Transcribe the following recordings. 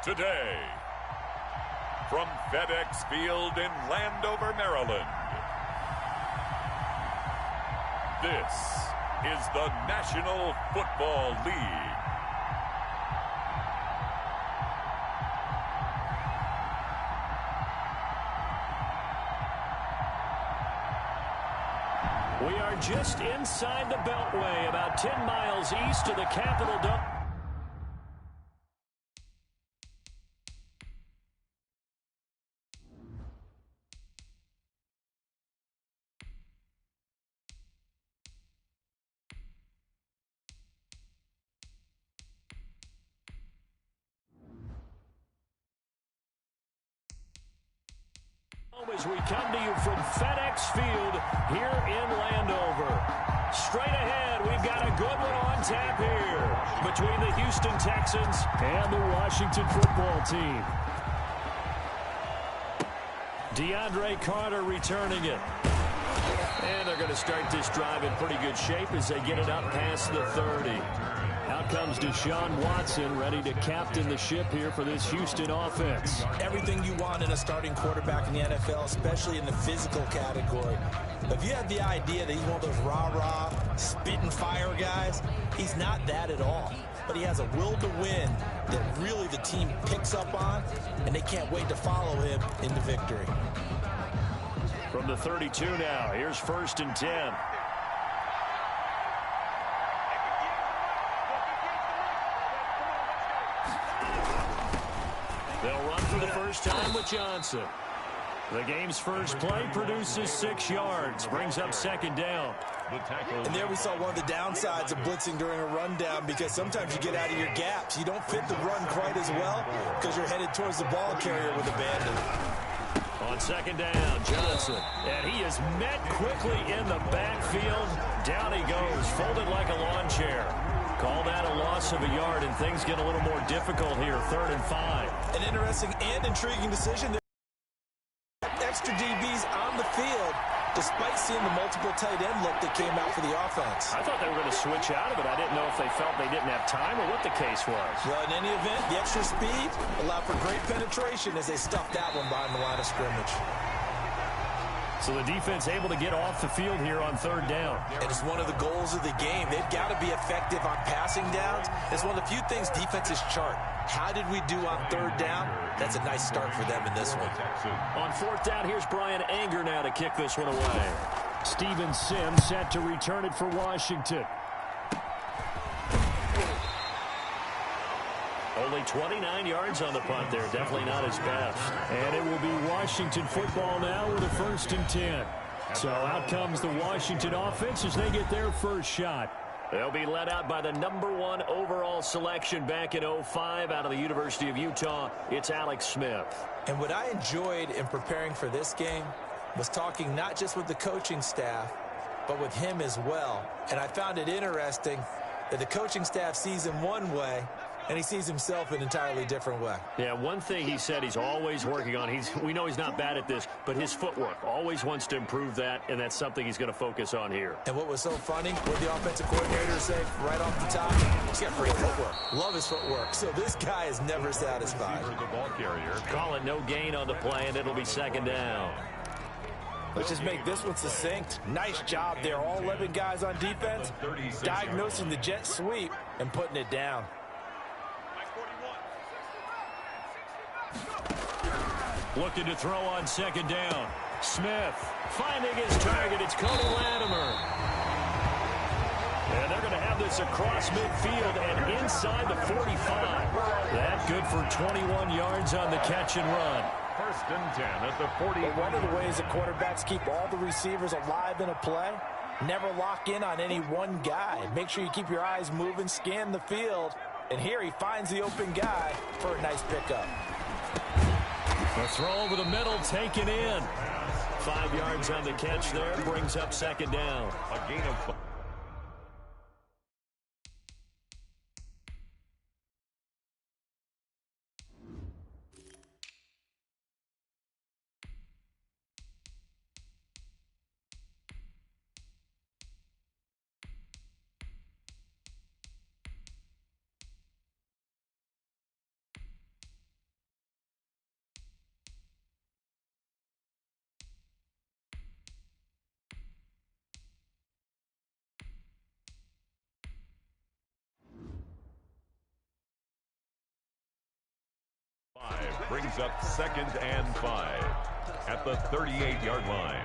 today. From FedEx Field in Landover, Maryland, this is the National Football League. We are just inside the Beltway, about 10 miles east of the Capitol Dome. As we come to you from FedEx Field here in Landover. Straight ahead, we've got a good one on tap here between the Houston Texans and the Washington football team. DeAndre Carter returning it. And they're going to start this drive in pretty good shape as they get it up past the 30. Out comes Deshaun Watson, ready to captain the ship here for this Houston offense. Everything you want in a starting quarterback in the NFL, especially in the physical category. If you have the idea that he's one of those rah-rah, spit and fire guys, he's not that at all. But he has a will to win that really the team picks up on, and they can't wait to follow him into victory. From the 32 now, here's 1st and 10. They'll run for the first time with Johnson. The game's first play produces 6 yards, brings up 2nd down. And there we saw one of the downsides of blitzing during a rundown, because sometimes you get out of your gaps. You don't fit the run quite as well because you're headed towards the ball carrier with abandon. On 2nd down, Johnson. And he is met quickly in the backfield. Down he goes, folded like a lawn chair. Call that a loss of a yard, and things get a little more difficult here, 3rd and 5. An interesting and intriguing decision. Extra DBs on the field, despite seeing the multiple tight end look that came out for the offense. I thought they were going to switch out of it. I didn't know if they felt they didn't have time or what the case was. Well, in any event, the extra speed allowed for great penetration as they stuffed that one behind the line of scrimmage. So the defense able to get off the field here on 3rd down. And it's one of the goals of the game. They've got to be effective on passing downs. It's one of the few things defenses chart. How did we do on 3rd down? That's a nice start for them in this one. On 4th down, here's Brian Anger now to kick this one away. Steven Sims set to return it for Washington. Only 29 yards on the punt there. Definitely not his best. And it will be Washington football now with a 1st and 10. So out comes the Washington offense as they get their first shot. They'll be led out by the #1 overall selection back in 05 out of the University of Utah. It's Alex Smith. And what I enjoyed in preparing for this game was talking not just with the coaching staff, but with him as well. And I found it interesting that the coaching staff sees him one way, and he sees himself an entirely different way. Yeah, one thing he said he's always working on, we know he's not bad at this, but his footwork, always wants to improve that, and that's something he's going to focus on here. And what was so funny, what the offensive coordinator said right off the top, he's got great footwork. Love his footwork. So this guy is never satisfied. Call it no gain on the play, and it'll be 2nd down. Let's just make this one succinct. Nice job there. All 11 guys on defense, diagnosing the jet sweep and putting it down. Looking to throw on 2nd down. Smith finding his target. It's Cody Latimer. And they're going to have this across midfield and inside the 45. That good for 21 yards on the catch and run. 1st and 10 at the 40. But one of the ways that quarterbacks keep all the receivers alive in a play, never lock in on any one guy. Make sure you keep your eyes moving, scan the field. And here he finds the open guy for a nice pickup. A throw over the middle, taken in. 5 yards on the catch there, brings up 2nd down. A gain of brings up 2nd and 5 at the 38-yard line.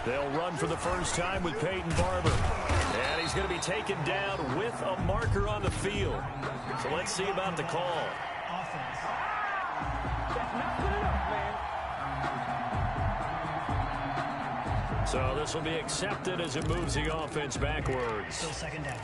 They'll run for the first time with Peyton Barber. And he's going to be taken down with a marker on the field. So let's see about the call. So this will be accepted as it moves the offense backwards. Still 2nd down.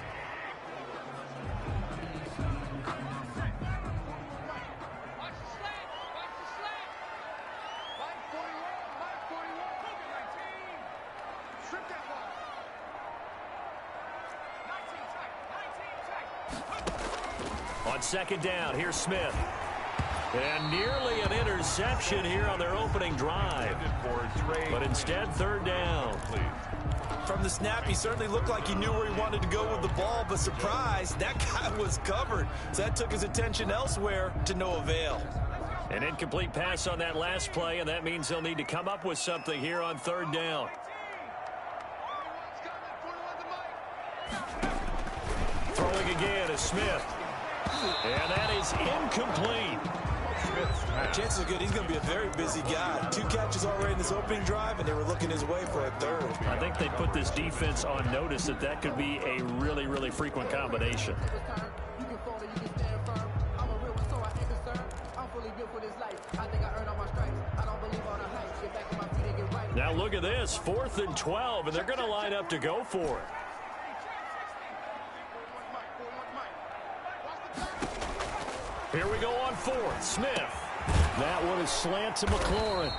On 2nd down, here's Smith. And nearly an interception here on their opening drive. But instead, 3rd down. From the snap, he certainly looked like he knew where he wanted to go with the ball, but surprise, that guy was covered. So that took his attention elsewhere to no avail. An incomplete pass on that last play, and that means they'll need to come up with something here on 3rd down. Throwing again is Smith. And that is incomplete. Chances are good he's going to be a very busy guy. 2 catches already in this opening drive, and they were looking his way for a 3rd. I think they put this defense on notice that that could be a really, really frequent combination. Now look at this, 4th and 12, and they're going to line up to go for it. Here we go on 4th. Smith. That one is slant to McLaurin.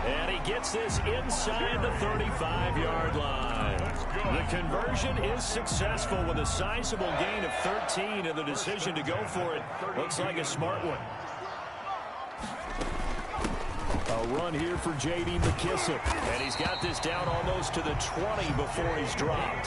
And he gets this inside the 35-yard line. The conversion is successful with a sizable gain of 13, and the decision to go for it looks like a smart one. A run here for J.D. McKissick. And he's got this down almost to the 20 before he's dropped.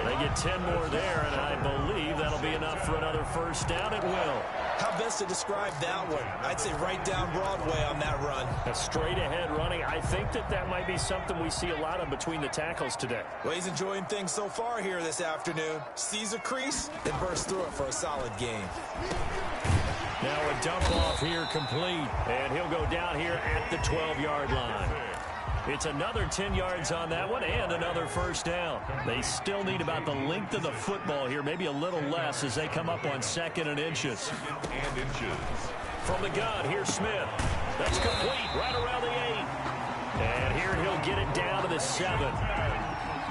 They get 10 more there, and I believe that'll be enough for another 1st down. It will. How best to describe that one? I'd say right down Broadway on that run. A straight-ahead running. I think that might be something we see a lot of between the tackles today. Well, he's enjoying things so far here this afternoon. Sees a crease and bursts through it for a solid gain. Now a dump off here complete, and he'll go down here at the 12-yard line. It's another 10 yards on that one and another 1st down. They still need about the length of the football here, maybe a little less as they come up on 2nd and inches. From the gun, here's Smith. That's complete right around the 8. And here he'll get it down to the 7.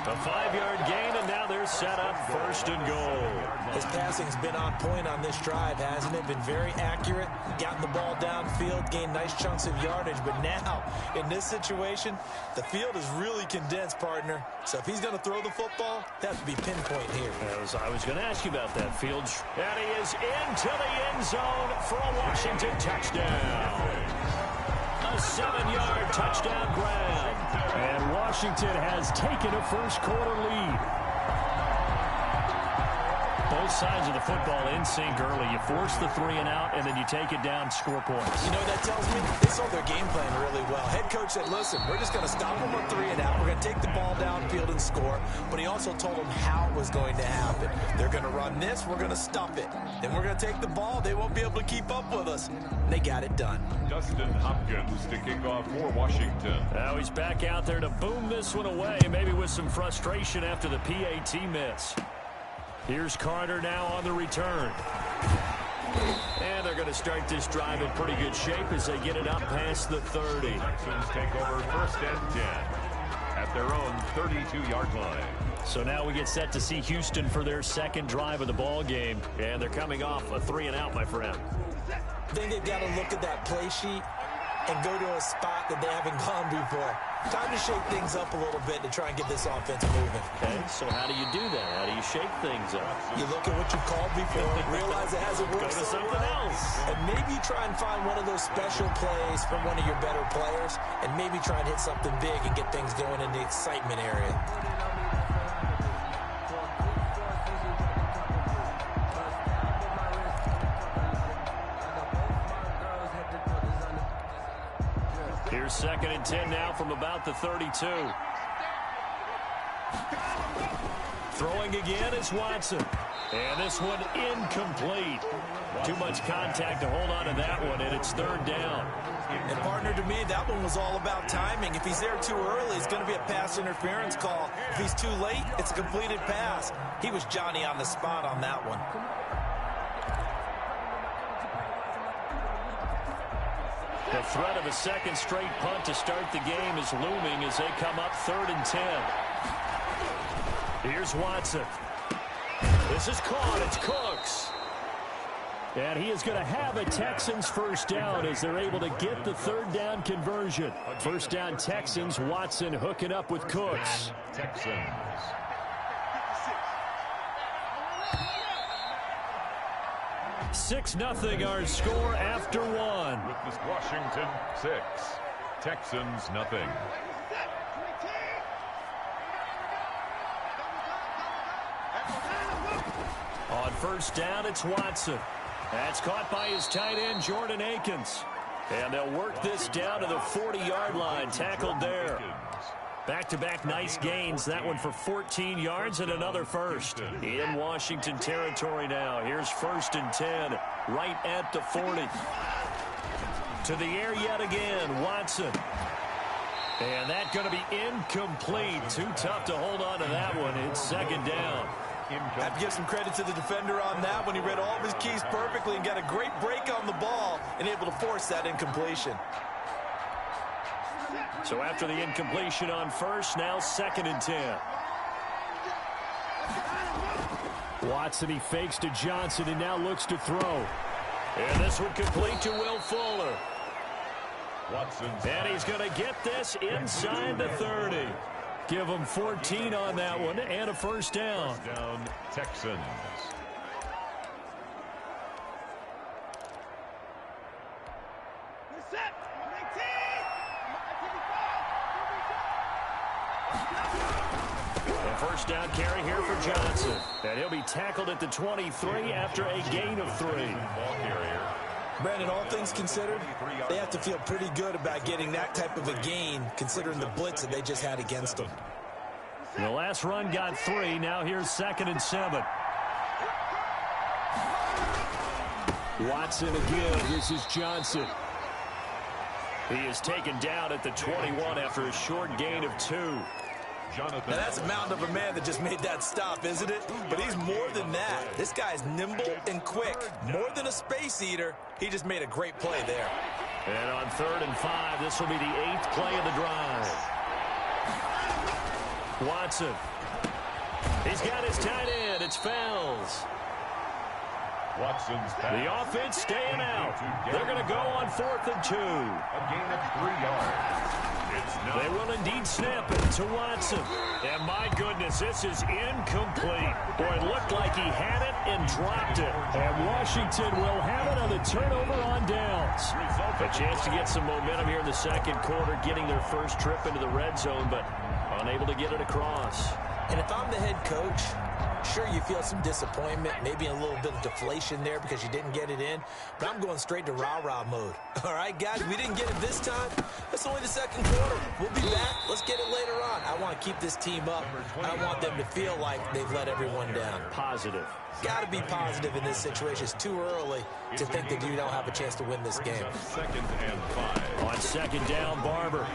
A 5-yard gain, and now they're set up 1st and goal. His passing's been on point on this drive, hasn't it? Been very accurate, gotten the ball downfield, gained nice chunks of yardage. But now, in this situation, the field is really condensed, partner. So if he's going to throw the football, that would be pinpoint here. I was going to ask you about that, Field. And he is into the end zone for a Washington touchdown. A 7-yard touchdown grab. And Washington has taken a 1st quarter lead. Both sides of the football in sync early. You force the 3 and out, and then you take it down, score points. You know what that tells me? They saw their game plan really well. Head coach said, listen, we're just going to stop them on 3 and out. We're going to take the ball downfield and score. But he also told them how it was going to happen. They're going to run this. We're going to stop it. Then we're going to take the ball. They won't be able to keep up with us. And they got it done. Dustin Hopkins to kick off for Washington. Now he's back out there to boom this one away, maybe with some frustration after the PAT miss. Here's Carter now on the return. And they're going to start this drive in pretty good shape as they get it up past the 30. Texans take over 1st and 10 at their own 32-yard line. So now we get set to see Houston for their 2nd drive of the ball game. And they're coming off a 3 and out, my friend. I think they've got to look at that play sheet and go to a spot that they haven't gone before. Time to shake things up a little bit to try and get this offense moving. Okay, so how do you do that? How do you shake things up? You look at what you called before, realize it hasn't worked Go to so something well, else. and maybe try and find one of those special plays from one of your better players, and maybe try and hit something big and get things going in the excitement area. Here's 2nd and 10 now from about the 32. Throwing again is Watson. And this one incomplete. Too much contact to hold on to that one, and it's 3rd down. And, partner, to me, that one was all about timing. If he's there too early, it's going to be a pass interference call. If he's too late, it's a completed pass. He was Johnny on the spot on that one. The threat of a second straight punt to start the game is looming as they come up 3rd and 10. Here's Watson. This is caught. It's Cooks. And he is going to have a Texans first down as they're able to get the 3rd down conversion. First down Texans. Watson hooking up with Cooks. Texans. 6-0 our score after one. With this Washington 6, Texans nothing. On first down, it's Watson. That's caught by his tight end, Jordan Akins. And they'll work this down to the 40-yard line. Tackled there. Back-to-back nice gains. That one for 14 yards and another first. In Washington territory now. Here's 1st and 10. Right at the 40. To the air yet again. Watson. And that's going to be incomplete. Too tough to hold on to that one. It's 2nd down. I have to give some credit to the defender on that when he read all of his keys perfectly and got a great break on the ball and able to force that incompletion. So after the incompletion on first, now 2nd and 10. Watson, he fakes to Johnson and now looks to throw. And this one complete to Will Fuller. Watson's and he's going to get this inside the 30. Give him 14 on that one and a first down. First down, Texans. First down carry here for Johnson. And he'll be tackled at the 23 after a gain of 3. Ball carrier. Brandon, all things considered, they have to feel pretty good about getting that type of a gain considering the blitz that they just had against them. The last run got 3. Now here's 2nd and 7. Watson again. This is Johnson. He is taken down at the 21 after a short gain of 2. Now that's a mountain of a man that just made that stop, isn't it? But he's more than that. This guy's nimble and quick. More than a space eater. He just made a great play there. And on 3rd and 5, this will be the 8th play of the drive. Watson. He's got his tight end. It's Fells. Watson's pass. The offense staying out. They're going to go on 4th and 2. A gain of 3 yards. They will indeed snap it to Watson. And my goodness, this is incomplete. Boy, it looked like he had it and dropped it. And Washington will have it on the turnover on downs. A chance to get some momentum here in the 2nd quarter, getting their first trip into the red zone, but unable to get it across. And if I'm the head coach, sure, you feel some disappointment, maybe a little bit of deflation there because you didn't get it in, but I'm going straight to rah-rah mode. All right, guys, we didn't get it this time. It's only the 2nd quarter. We'll be back. Let's get it later on. I want to keep this team up. I want them to feel like they've let everyone down. Positive. Got to be positive in this situation. It's too early to think that you don't have a chance to win this game. 2nd and 5. On 2nd down, Barber.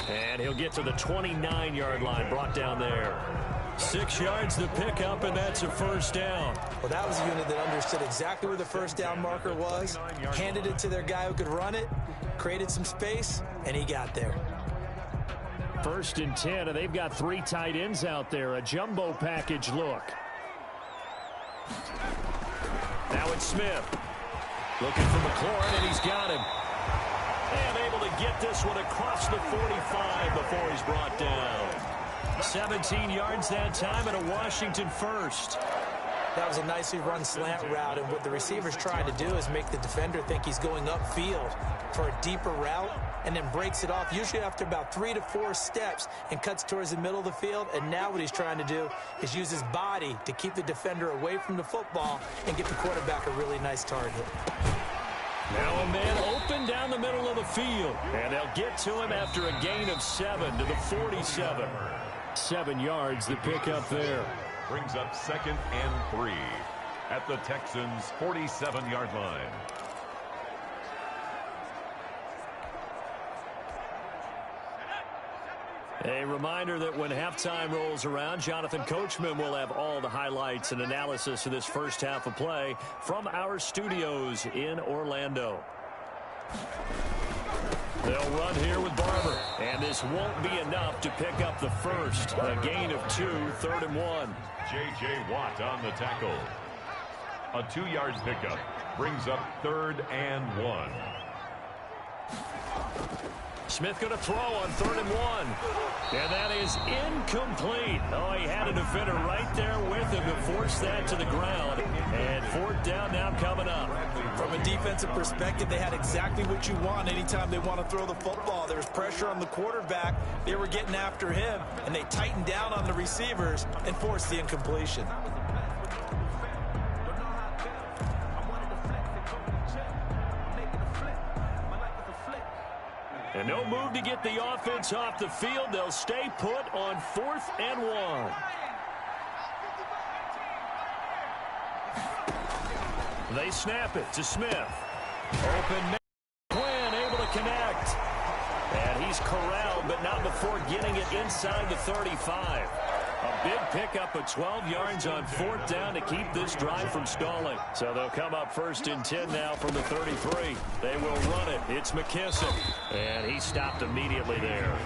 And he'll get to the 29-yard line, brought down there. 6 yards to pick up, and that's a first down. Well, that was a unit that understood exactly where the first down marker was, handed it to their guy who could run it, created some space, and he got there. 1st and 10, and they've got 3 tight ends out there. A jumbo package look. Now it's Smith. Looking for McLaurin, and he's got him. And able to get this one across the 45 before he's brought down. 17 yards that time and a Washington first. That was a nicely run slant route, and what the receiver's trying to do is make the defender think he's going upfield for a deeper route and then breaks it off, usually after about 3 to 4 steps, and cuts towards the middle of the field. And now what he's trying to do is use his body to keep the defender away from the football and get the quarterback a really nice target. Now a man open him down the middle of the field. And they'll get to him after a gain of 7 to the 47. 7 yards the pick up there. Brings up 2nd and 3 at the Texans' 47-yard line. A reminder that when halftime rolls around, Jonathan Coachman will have all the highlights and analysis of this first half of play from our studios in Orlando. They'll run here with Barber, and this won't be enough to pick up the first. A gain of 2, 3rd and 1. J.J. Watt on the tackle. A 2-yard pickup brings up 3rd and 1. Smith going to throw on 3rd and 1. And that is incomplete. Oh, he had a defender right there with him to force that to the ground. And 4th down now coming up. From a defensive perspective, they had exactly what you want anytime they want to throw the football. There was pressure on the quarterback. They were getting after him, and they tightened down on the receivers and forced the incompletion. And no move to get the offense off the field. They'll stay put on 4th and 1. They snap it to Smith. Open Quinn able to connect. And he's corralled, but not before getting it inside the 35. A big pickup of 12 yards on 4th down to keep this drive from stalling. So they'll come up 1st and 10 now from the 33. They will run it. It's McKissick. And he stopped immediately there.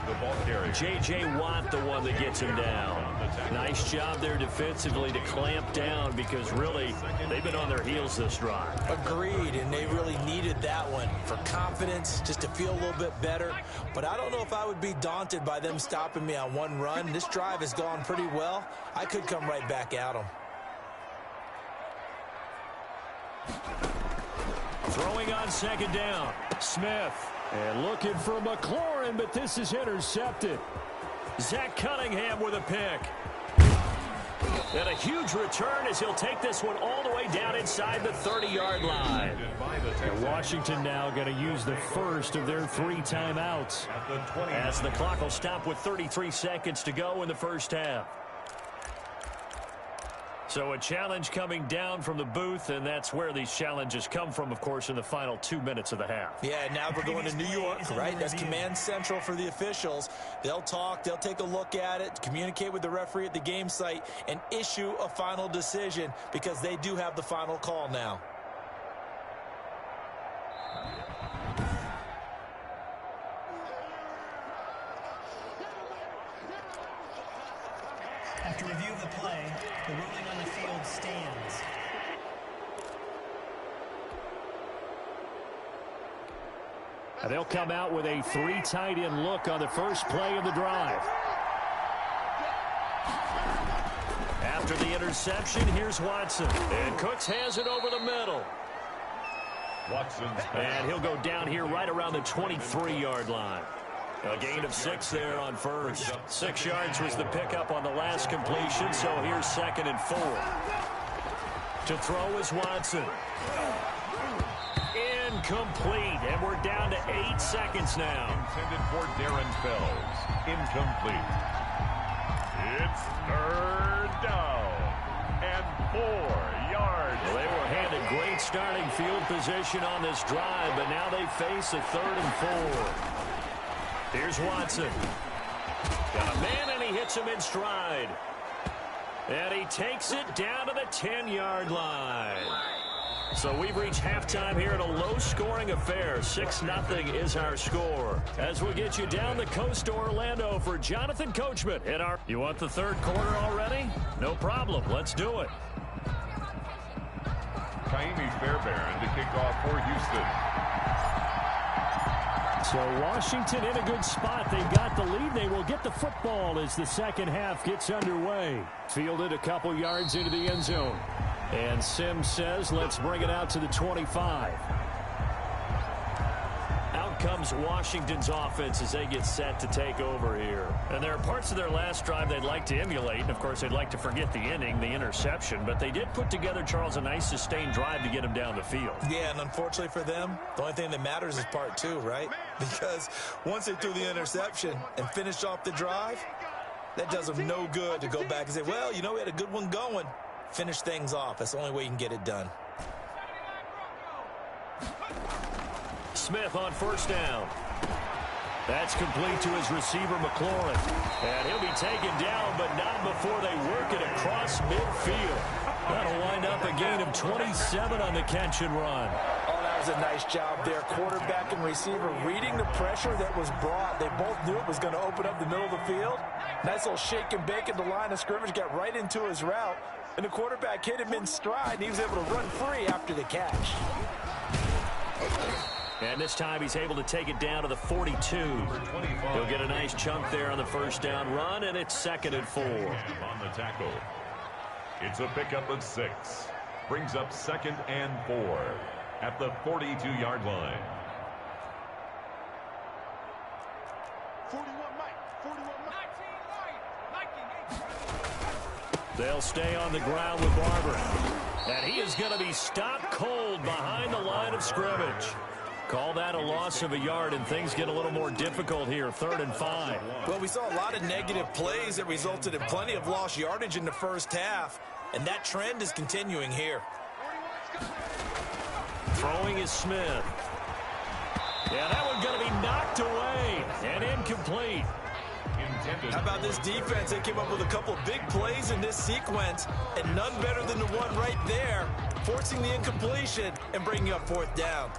The ball carrier. J.J. Watt, the one that gets him down. Nice job there defensively to clamp down because really they've been on their heels this drive. Agreed, and they really needed that one for confidence, just to feel a little bit better. But I don't know if I would be daunted by them stopping me on one run. This drive has gone pretty well. I could come right back at them. Throwing on 2nd down. Smith. And looking for McLaurin, but this is intercepted. Zach Cunningham with a pick. And a huge return as he'll take this one all the way down inside the 30-yard line. And Washington now going to use the first of their 3 timeouts as the clock will stop with 33 seconds to go in the first half. So a challenge coming down from the booth, and that's where these challenges come from, of course, in the final 2 minutes of the half. Yeah, now we're going to New York, right? That's command central for the officials. They'll talk, they'll take a look at it, communicate with the referee at the game site, and issue a final decision because they do have the final call now. After review of the play, the ruling on the field stands. And they'll come out with a 3 tight end look on the first play of the drive. After the interception, here's Watson. And Cooks has it over the middle. And he'll go down here right around the 23-yard line. A gain of 6 there on first. 6 yards was the pickup on the last completion, so here's 2nd and 4. To throw is Watson. Incomplete, and we're down to 8 seconds now. Intended for Darren Fells. Incomplete. It's 3rd down and 4 yards. Well, they were handed great starting field position on this drive, but now they face a 3rd and 4. Here's Watson. Got a man, and he hits him in stride. And he takes it down to the 10-yard line. So we've reached halftime here in a low-scoring affair. 6-0 is our score. As we get you down the coast to Orlando for Jonathan Coachman. You want the 3rd quarter already? No problem. Let's do it. Kaimi Fairbairn to kick off for Houston. So Washington in a good spot. They've got the lead. They will get the football as the second half gets underway. Fielded a couple yards into the end zone. And Sims says, let's bring it out to the 25. Out comes Washington's offense as they get set to take over here. And there are parts of their last drive they'd like to emulate. And, of course, they'd like to forget the inning, the interception. But they did put together, Charles, a nice sustained drive to get them down the field. Yeah, and unfortunately for them, the only thing that matters is part two, right? Because once they threw the interception and finished off the drive, that does them no good to go back and say, well, you know, we had a good one going. Finish things off. That's the only way you can get it done. Smith on first down. That's complete to his receiver, McLaurin. And he'll be taken down, but not before they work it across midfield. That'll wind up a gain of 27 on the catch and run. Oh, that was a nice job there. Quarterback and receiver reading the pressure that was brought. They both knew it was going to open up the middle of the field. Nice little shake and bake at the line of scrimmage, got right into his route. And the quarterback hit him in stride, and he was able to run free after the catch. And this time he's able to take it down to the 42. He'll get a nice chunk there on the first down run, and it's 2nd and 4. On the tackle. It's a pickup of 6. Brings up 2nd and 4 at the 42-yard line. 41 Mike. 41 Mike. They'll stay on the ground with Barber. And he is going to be stopped cold behind the line of scrimmage. Call that a loss of a yard, and things get a little more difficult here. 3rd and 5. Well, we saw a lot of negative plays that resulted in plenty of lost yardage in the first half, and that trend is continuing here. Throwing is Smith. Yeah, that one's going to be knocked away and incomplete. How about this defense? They came up with a couple of big plays in this sequence, and none better than the one right there, forcing the incompletion and bringing up 4th down.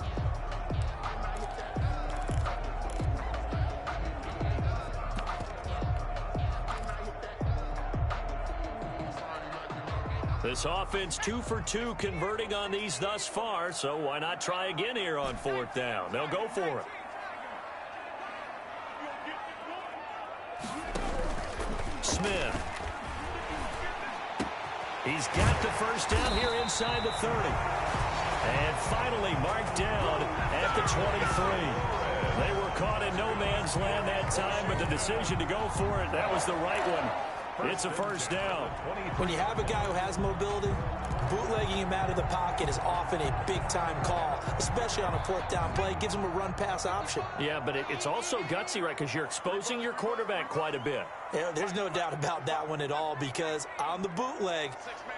This offense 2 for 2 converting on these thus far, so why not try again here on 4th down? They'll go for it. Smith. He's got the first down here inside the 30. And finally marked down at the 23. They were caught in no man's land that time, but the decision to go for it, that was the right one. It's a first down. When you have a guy who has mobility, bootlegging him out of the pocket is often a big-time call, especially on a 4th down play. Gives him a run-pass option. Yeah, but it's also gutsy, right, because you're exposing your quarterback quite a bit. Yeah, there's no doubt about that one at all, because on the bootleg,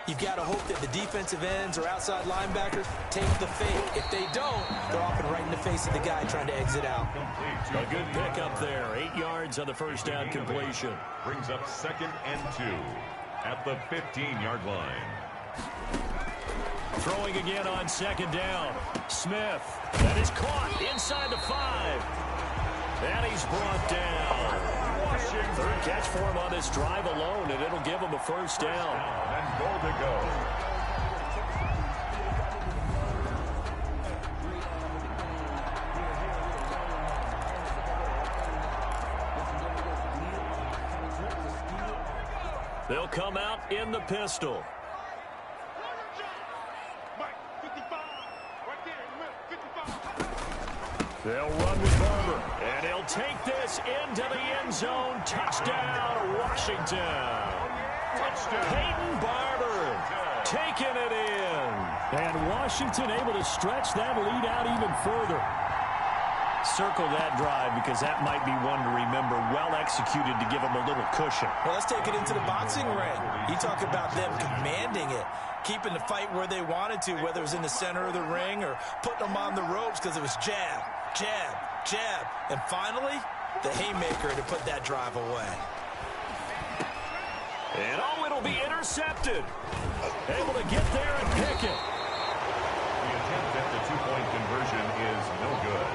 you've got to hope that the defensive ends or outside linebackers take the fake. If they don't, they're often right in the face of the guy trying to exit out. A good pickup there. 8 yards on the first down completion. Brings up 2nd and 2 at the 15-yard line. Throwing again on 2nd down. Smith. That is caught inside the 5. And he's brought down. 3rd catch for him on this drive alone, and it'll give him a first down. And goal to go. They'll come out in the pistol. They'll run with Barber, and he'll take this into the end zone. Touchdown, Washington. Peyton Barber taking it in. And Washington able to stretch that lead out even further. Circle that drive because that might be one to remember. Well executed to give them a little cushion. Well, let's take it into the boxing ring. You talk about them commanding it, keeping the fight where they wanted to, whether it was in the center of the ring or putting them on the ropes because it was jab, jab, jab. And finally, the haymaker to put that drive away. And oh, it'll be intercepted. Able to get there and pick it. The attempt at the 2-point conversion is no good.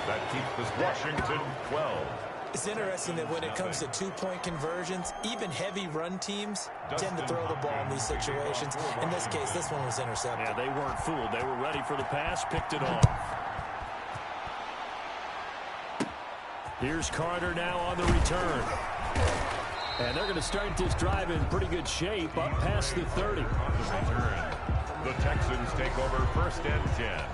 That keeps this Washington 12. It's interesting that when it comes to 2-point conversions, even heavy run teams tend to throw the ball in these situations. In this case, this one was intercepted. Yeah, they weren't fooled. They were ready for the pass, picked it off. Here's Carter now on the return. And they're going to start this drive in pretty good shape up past the 30. On the return, the Texans take over 1st and 10.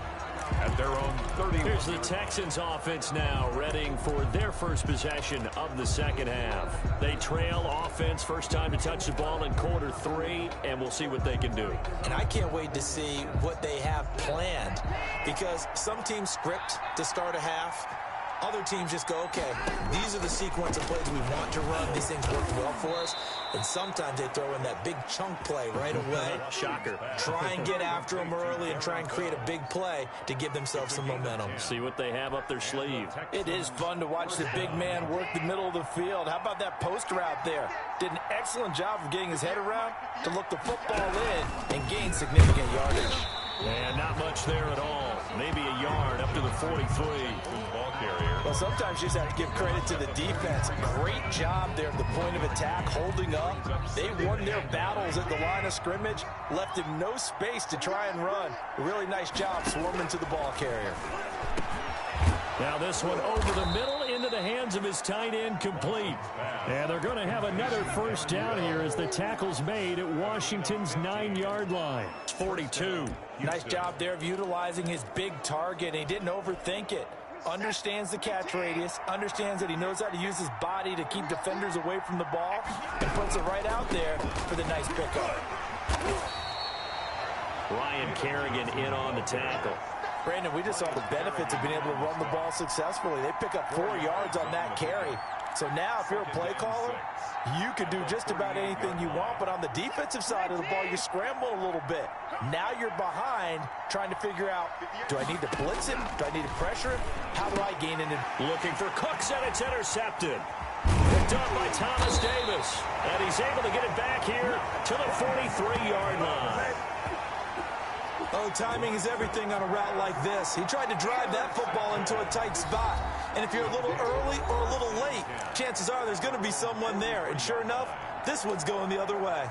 at their own 30. Here's the Texans offense now, readying for their first possession of the second half. They trail offense, first time to touch the ball in quarter 3, and we'll see what they can do. And I can't wait to see what they have planned, because some teams script to start a half. Other teams just go, okay, these are the sequence of plays we want to run. These things work well for us. And sometimes they throw in that big chunk play right away. Shocker. Try and get after them early and try and create a big play to give themselves some momentum. See what they have up their sleeve. It is fun to watch the big man work the middle of the field. How about that post route there? Did an excellent job of getting his head around to look the football in and gain significant yardage. And not much there at all. Maybe a yard up to the 43. Ball carrier. Well, sometimes you just have to give credit to the defense. Great job there at the point of attack, holding up. They won their battles at the line of scrimmage, left him no space to try and run. A really nice job swarming to the ball carrier. Now this one over the middle into the hands of his tight end, complete. And they're going to have another first down here as the tackle's made at Washington's 9-yard line. It's 42. Nice job there of utilizing his big target. He didn't overthink it. Understands the catch radius, understands that he knows how to use his body to keep defenders away from the ball, and puts it right out there for the nice pickup. Ryan Kerrigan in on the tackle. Brandon, we just saw the benefits of being able to run the ball successfully. They pick up 4 yards on that carry. So now if you're a play caller, you can do just about anything you want, but on the defensive side of the ball, you scramble a little bit. Now you're behind trying to figure out, do I need to blitz him? Do I need to pressure him? How do I gain an advantage? Looking for Cooks, and it's intercepted. Picked up by Thomas Davis. And he's able to get it back here to the 43-yard line. Oh, timing is everything on a route like this. He tried to drive that football into a tight spot. And if you're a little early or a little late, chances are there's going to be someone there. And sure enough, this one's going the other way.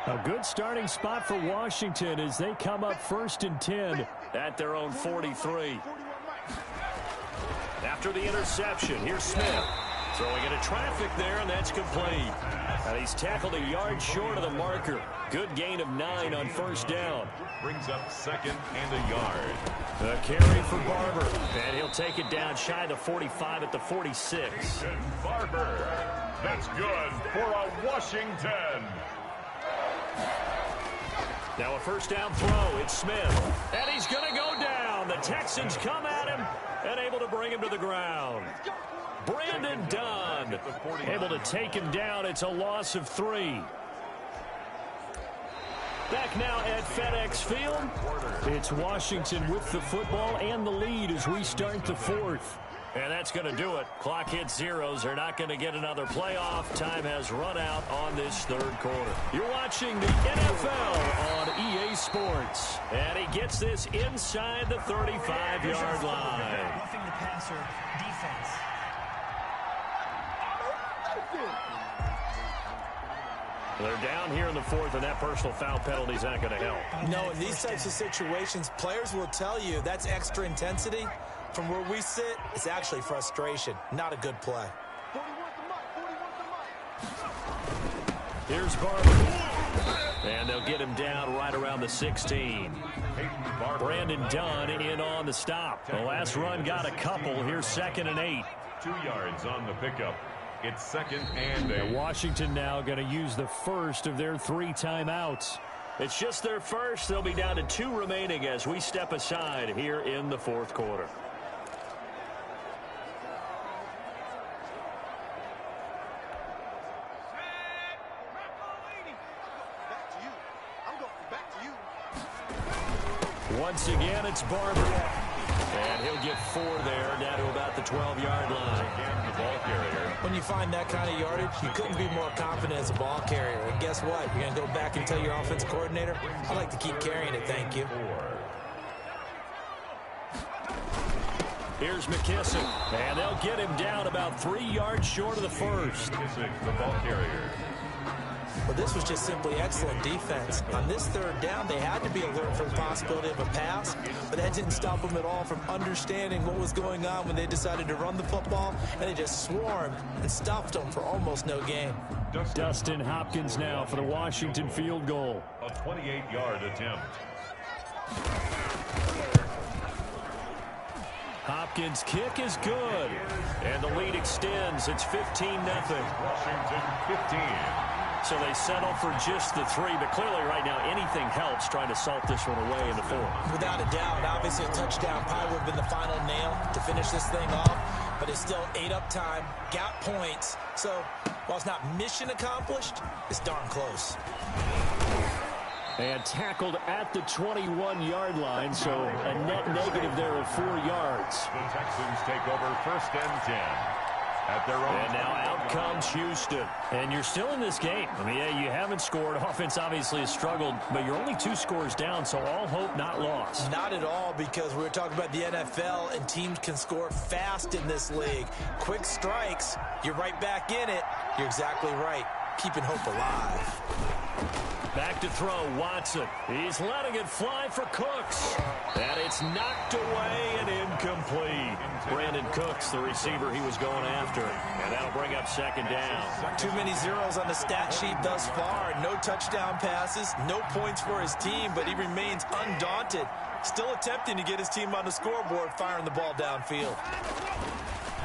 A good starting spot for Washington as they come up 1st and 10 at their own 43. After the interception, here's Smith. Throwing into traffic there, and that's complete. And he's tackled a yard short of the marker. Good gain of 9 on first down. Brings up 2nd and a yard. The carry for Barber. And he'll take it down shy of the 45 at the 46. And Barber. That's good for a Washington. Now a first down throw. It's Smith. And he's going to go down. The Texans come at him and able to bring him to the ground. Brandon Dunn able to take him down. It's a loss of 3. Back now at FedEx Field. It's Washington with the football and the lead as we start the 4th. And that's going to do it. Clock hits zeros. They're not going to get another playoff. Time has run out on this 3rd quarter. You're watching the NFL on EA Sports. And he gets this inside the 35-yard line. Roughing the passer defense. They're down here in the 4th, and that personal foul penalty is not going to help. No, in these types of situations, players will tell you that's extra intensity. From where we sit, it's actually frustration. Not a good play. Here's Barber. And they'll get him down right around the 16. Brandon Dunn in on the stop. The last run got a couple. Here's 2nd and 8. 2 yards on the pickup. It's 2nd and 8. Washington now going to use the first of their 3 timeouts. It's just their first. They'll be down to 2 remaining as we step aside here in the 4th quarter. Once again, it's Barber. And he'll get 4 there, down to about the 12-yard line. Again, the ball carrier. When you find that kind of yardage, you couldn't be more confident as a ball carrier. And guess what? You're going to go back and tell your offensive coordinator, I'd like to keep carrying it, thank you. Here's McKissick. And they'll get him down about 3 yards short of the first. McKissick, the ball carrier. Well, this was just simply excellent defense. On this 3rd down, they had to be alert for the possibility of a pass, but that didn't stop them at all from understanding what was going on when they decided to run the football, and they just swarmed and stopped them for almost no gain. Dustin Hopkins now for the Washington field goal. A 28-yard attempt. Hopkins' kick is good. And the lead extends. It's 15-0. Washington 15. So they settle for just the 3, but clearly right now anything helps trying to salt this one away in the 4th. Without a doubt, obviously a touchdown probably would have been the final nail to finish this thing off, but it's still 8 up time, got points. So while it's not mission accomplished, it's darn close. And tackled at the 21-yard line, so a net negative there of 4 yards. The Texans take over 1st and 10. At their own. And now out comes Houston. And you're still in this game. I mean, yeah, you haven't scored. Offense obviously has struggled, but you're only 2 scores down, so all hope not lost. Not at all, because we were talking about the NFL, and teams can score fast in this league. Quick strikes, you're right back in it. You're exactly right. Keeping hope alive. Back to throw, Watson. He's letting it fly for Cooks. And it's knocked away and incomplete. Brandon Cooks, the receiver he was going after. And that'll bring up 2nd down. Too many zeros on the stat sheet thus far. No touchdown passes, no points for his team, but he remains undaunted. Still attempting to get his team on the scoreboard, firing the ball downfield.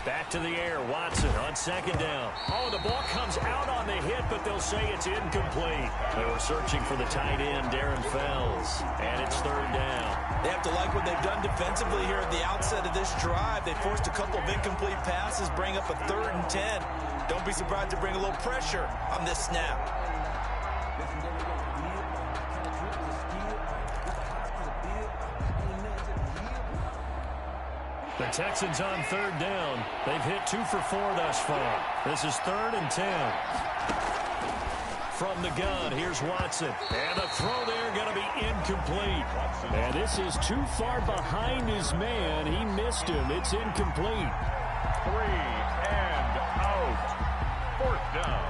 Back to the air, Watson on 2nd down. Oh, the ball comes out on the hit, but they'll say it's incomplete. They were searching for the tight end, Darren Fells, and it's 3rd down. They have to like what they've done defensively here at the outset of this drive. They forced a couple of incomplete passes, bring up a 3rd and 10. Don't be surprised to bring a little pressure on this snap. The Texans on 3rd down. They've hit 2 for 4 thus far. This is 3rd and 10. From the gun, here's Watson. And the throw there going to be incomplete. And this is too far behind his man. He missed him. It's incomplete. 3 and out. 4th down.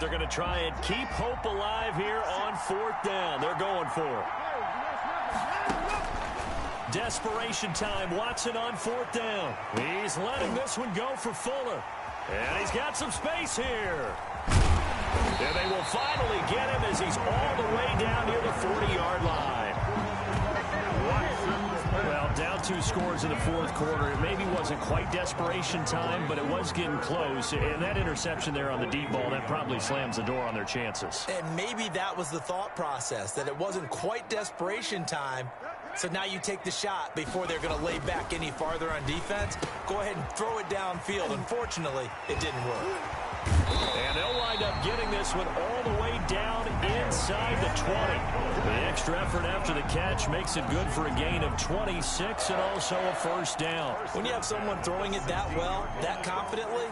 They're going to try and keep hope alive here on 4th down. They're going for it. Desperation time. Watson on 4th down. He's letting this one go for Fuller. And he's got some space here. And they will finally get him as he's all the way down near the 40-yard line. Well, down 2 scores in the 4th quarter. It maybe wasn't quite desperation time, but it was getting close. And that interception there on the deep ball, that probably slams the door on their chances. And maybe that was the thought process, that it wasn't quite desperation time. So now you take the shot before they're going to lay back any farther on defense. Go ahead and throw it downfield. Unfortunately, it didn't work. And they'll wind up getting this one all the way down inside the 20. The extra effort after the catch makes it good for a gain of 26 and also a 1st down. When you have someone throwing it that well, that confidently,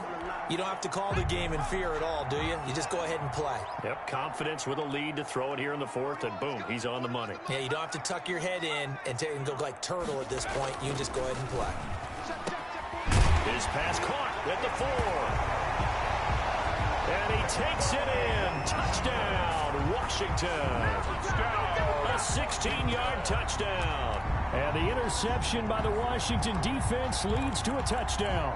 you don't have to call the game in fear at all, do you? You just go ahead and play. Yep, confidence with a lead to throw it here in the 4th, and boom, he's on the money. Yeah, you don't have to tuck your head in and go like turtle at this point. You just go ahead and play. His pass caught at the 4. And he takes it in. Touchdown, Washington. A 16-yard touchdown. And the interception by the Washington defense leads to a touchdown.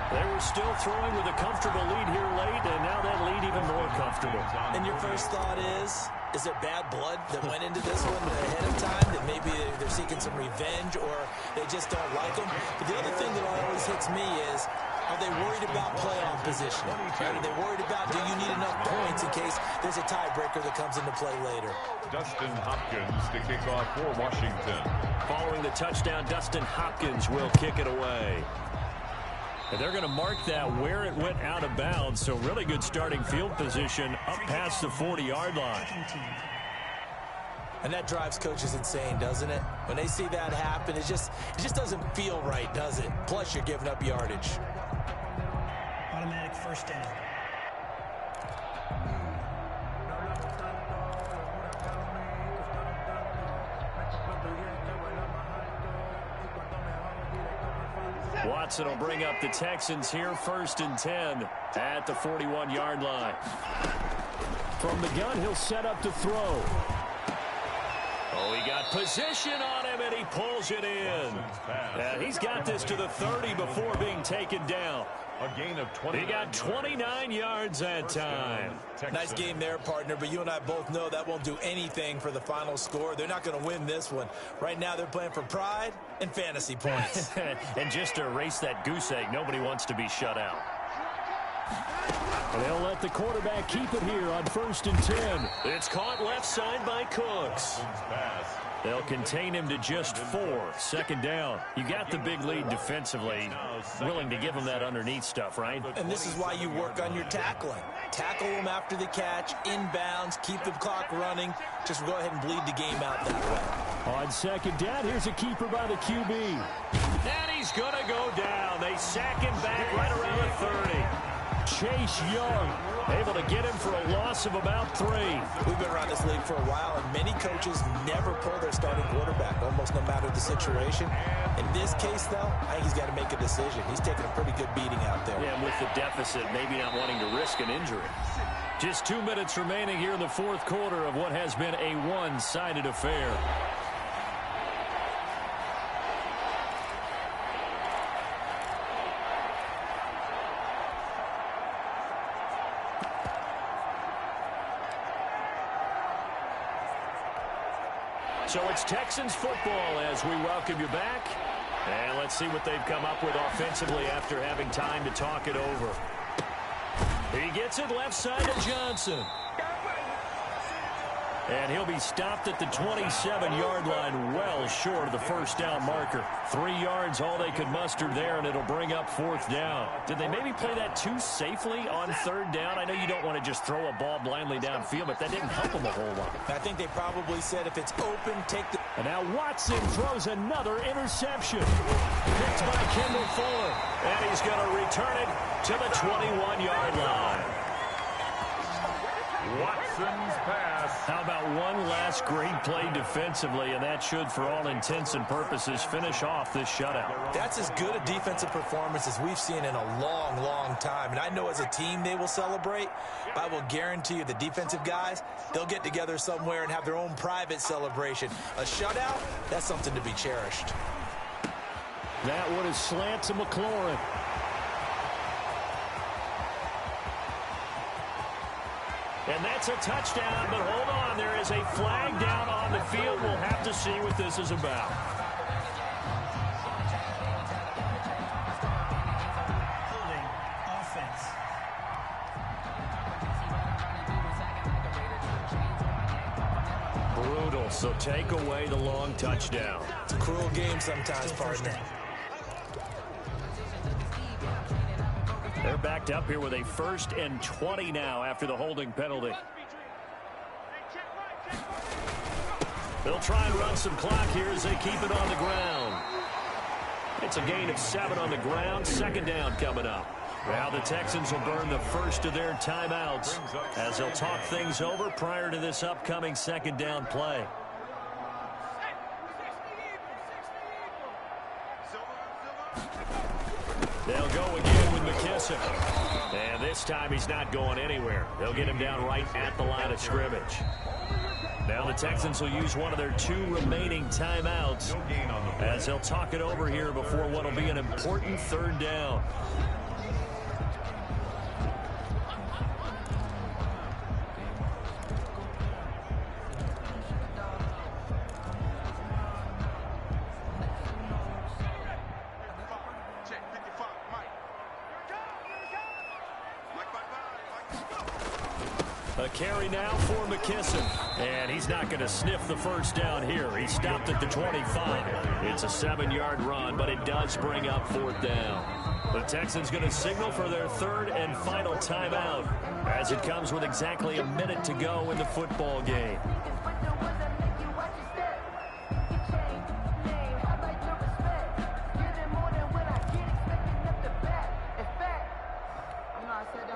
They were still throwing with a comfortable lead here late, and now that lead even more comfortable. And your first thought is there bad blood that went into this one ahead of time, that maybe they're seeking some revenge or they just don't like them? But the other thing that always hits me is, are they worried about playoff position? Are they worried about, do you need enough points in case there's a tiebreaker that comes into play later? Dustin Hopkins to kick off for Washington. Following the touchdown, Dustin Hopkins will kick it away. And they're going to mark that where it went out of bounds, so really good starting field position up past the 40-yard line. And that drives coaches insane, doesn't it? When they see that happen, it just doesn't feel right, does it? Plus, you're giving up yardage. Automatic 1st down. Watson will bring up the Texans here, 1st and 10 at the 41-yard line. From the gun, he'll set up to throw. Oh, he got Position on him, and he pulls it in. And he's got this to the 30 before being taken down. A gain of 20. He got 29 yards that time. Nice game there, partner, but you and I both know that won't do anything for the final score. They're not going to win this one. Right now, they're playing for pride and fantasy points. And just to erase that goose egg, nobody wants to be shut out. And they'll let the quarterback keep it here on 1st and 10. It's caught left side by Cooks. They'll contain him to just 4. 2nd down. You got the big lead defensively. Willing to give him that underneath stuff, right? And this is why you work on your tackling. Tackle them after the catch, inbounds, keep the clock running. Just go ahead and bleed the game out that way. On 2nd down, here's a keeper by the QB. And he's going to go down. They sack him back right around the 30. Chase Young able to get him for a loss of about 3. We've been around this league for a while, and many coaches never pull their starting quarterback, almost no matter the situation. In this case, though, I think he's got to make a decision. He's taking a pretty good beating out there. Yeah, and with the deficit, maybe not wanting to risk an injury. Just 2 minutes remaining here in the 4th quarter of what has been a one-sided affair. So it's Texans football as we welcome you back. And let's see what they've come up with offensively after having time to talk it over. He gets it left side to Johnson. And he'll be stopped at the 27-yard line, well short of the 1st down marker. 3 yards, all they could muster there, and it'll bring up 4th down. Did they maybe play that too safely on 3rd down? I know you don't want to just throw a ball blindly downfield, but that didn't help them a whole lot. I think they probably said if it's open, take the... And now Watson throws another interception. Picked by Kendall Fuller. And he's going to return it to the 21-yard line. Watson's pass. How about one last great play defensively, and that should, for all intents and purposes, finish off this shutout. That's as good a defensive performance as we've seen in a long, long time. And I know as a team they will celebrate, but I will guarantee you the defensive guys, they'll get together somewhere and have their own private celebration. A shutout, that's something to be cherished. That one is slant to McLaurin. And that's a touchdown, but hold on. There is a flag down on the field. We'll have to see what this is about. Holding offense. Brutal, so take away the long touchdown. It's a cruel game sometimes, partner. They're backed up here with a 1st and 20 now after the holding penalty. They'll try and run some clock here as they keep it on the ground. It's a gain of 7 on the ground. 2nd down coming up. Now the Texans will burn the first of their timeouts as they'll talk things over prior to this upcoming 2nd down play. They'll go again with McKissick. And this time he's not going anywhere. They'll get him down right at the line of scrimmage. Now the Texans will use one of their 2 remaining timeouts as they'll talk it over here before what will be an important 3rd down. A carry now for McKissick. And he's not going to sniff the 1st down here. He stopped at the 25. It's a 7-yard run, but it does bring up 4th down. The Texans going to signal for their 3rd and final timeout as it comes with exactly a minute to go in the football game.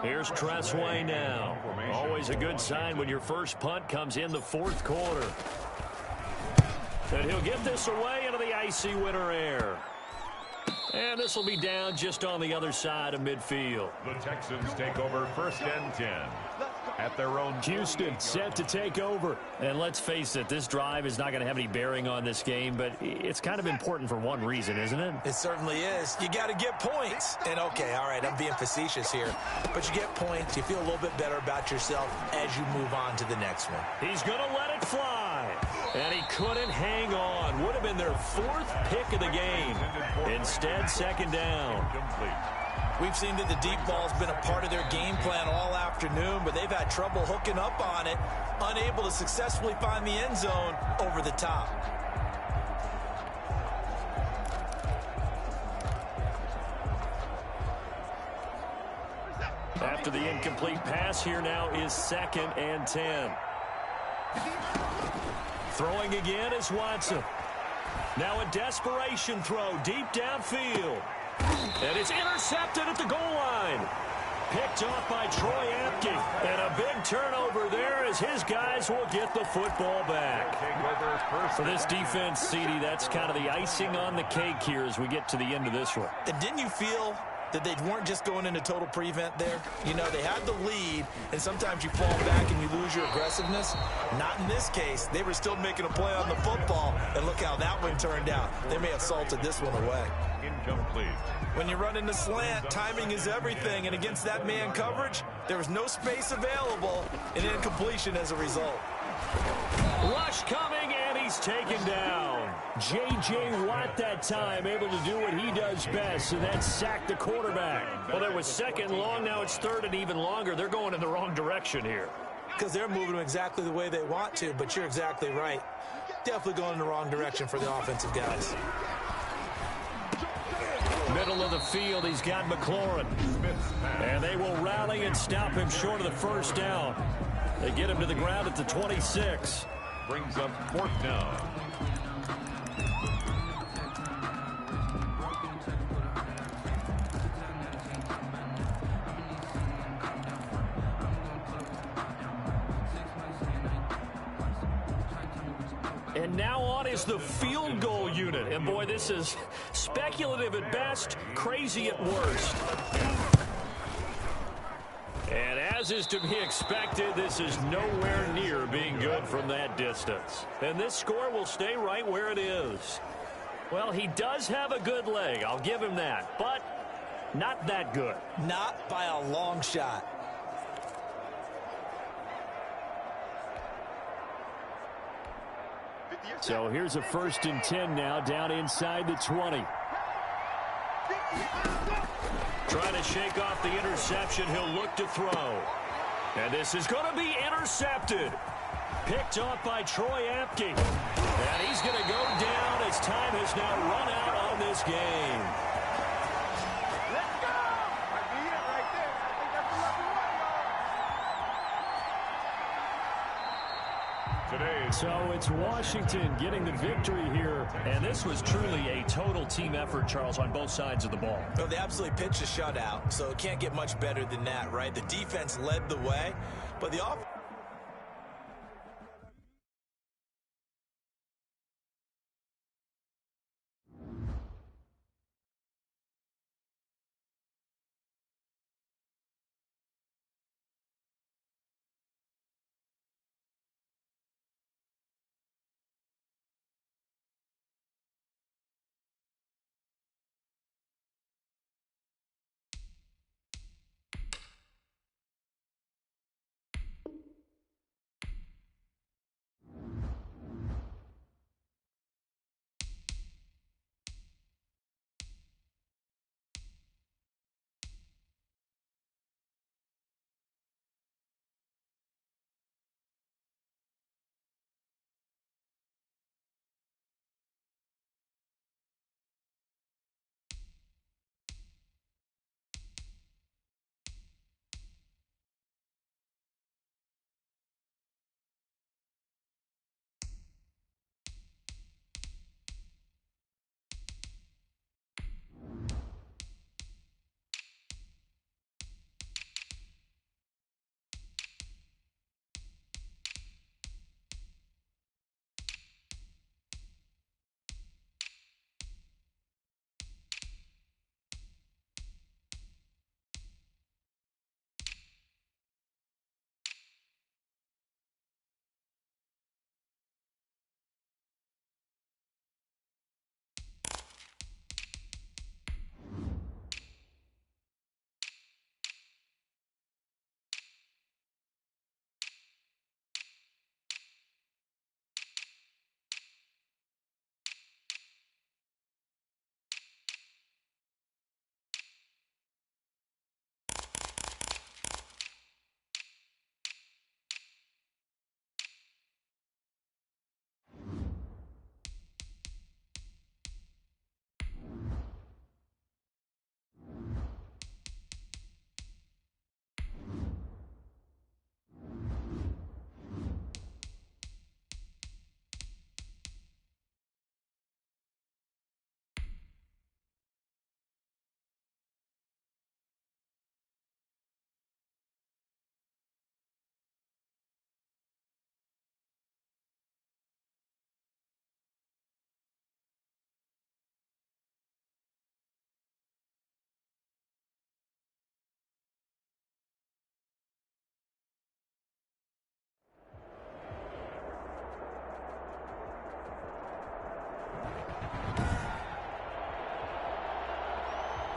Here's Tressway now. Always a good sign when your first punt comes in the 4th quarter. And he'll get this away into the icy winter air. And this will be down just on the other side of midfield. The Texans take over 1st and 10. at their own. Houston set to take over. And let's face it, this drive is not going to have any bearing on this game, but it's kind of important for one reason, isn't it? It certainly is. You got to get points. And, okay, all right, I'm being facetious here. But you get points. You feel a little bit better about yourself as you move on to the next one. He's going to let it fly. And he couldn't hang on. Would have been their 4th pick of the game. Instead, second down. We've seen that the deep ball's been a part of their game plan all afternoon, but they've had trouble hooking up on it, unable to successfully find the end zone over the top. After the incomplete pass, here now is 2nd and 10. Throwing again is Watson. Now a desperation throw deep downfield. And it's intercepted at the goal line. Picked off by Troy Apke. And a big turnover there as his guys will get the football back. For this defense, CD, that's kind of the icing on the cake here as we get to the end of this one. And didn't you feel that they weren't just going into total prevent there? You know, they had the lead, and sometimes you fall back and you lose your aggressiveness. Not in this case. They were still making a play on the football, and look how that one turned out. They may have salted this one away. Incomplete. When you run in the slant, timing is everything, and against that man coverage, there was no space available, and incompletion as a result. Rush coming, and he's taken down. J.J. Watt that time able to do what he does best, and that's sack the quarterback. Well, there was 2nd and long. Now it's 3rd and even longer. They're going in the wrong direction here. Because they're moving them exactly the way they want to, but you're exactly right. Definitely going in the wrong direction for the offensive guys. Middle of the field, he's got McLaurin. And they will rally and stop him short of the 1st down. They get him to the ground at the 26. Brings up 4th down. And now on is the field goal unit. And boy, this is speculative at best, crazy at worst. And as is to be expected, this is nowhere near being good from that distance. And this score will stay right where it is. Well, he does have a good leg, I'll give him that, but not that good. Not by a long shot. So here's a 1st and 10 now, down inside the 20. Trying to shake off the interception. He'll look to throw. And this is going to be intercepted. Picked off by Troy Apke. And he's going to go down as time has now run out on this game. Let's go! Might be it right there. I think that's the lucky one, y'all. Today. So it's Washington getting the victory here. And this was truly a total team effort, Charles, on both sides of the ball. Oh, they absolutely pitched a shutout, so it can't get much better than that, right? The defense led the way, but the offense...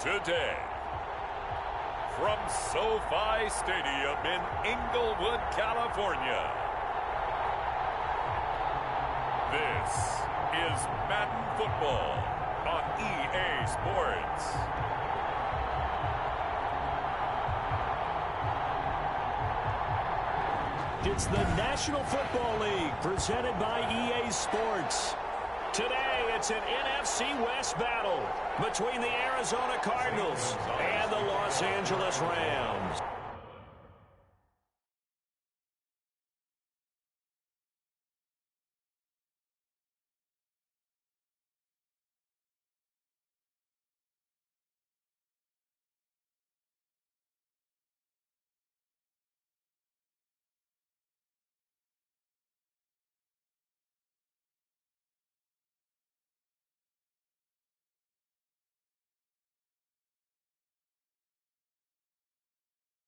today. From SoFi Stadium in Inglewood, California, this is Madden Football on EA Sports. It's the National Football League presented by EA Sports. Today, it's an NFC West battle between the Arizona Cardinals and the Los Angeles Rams.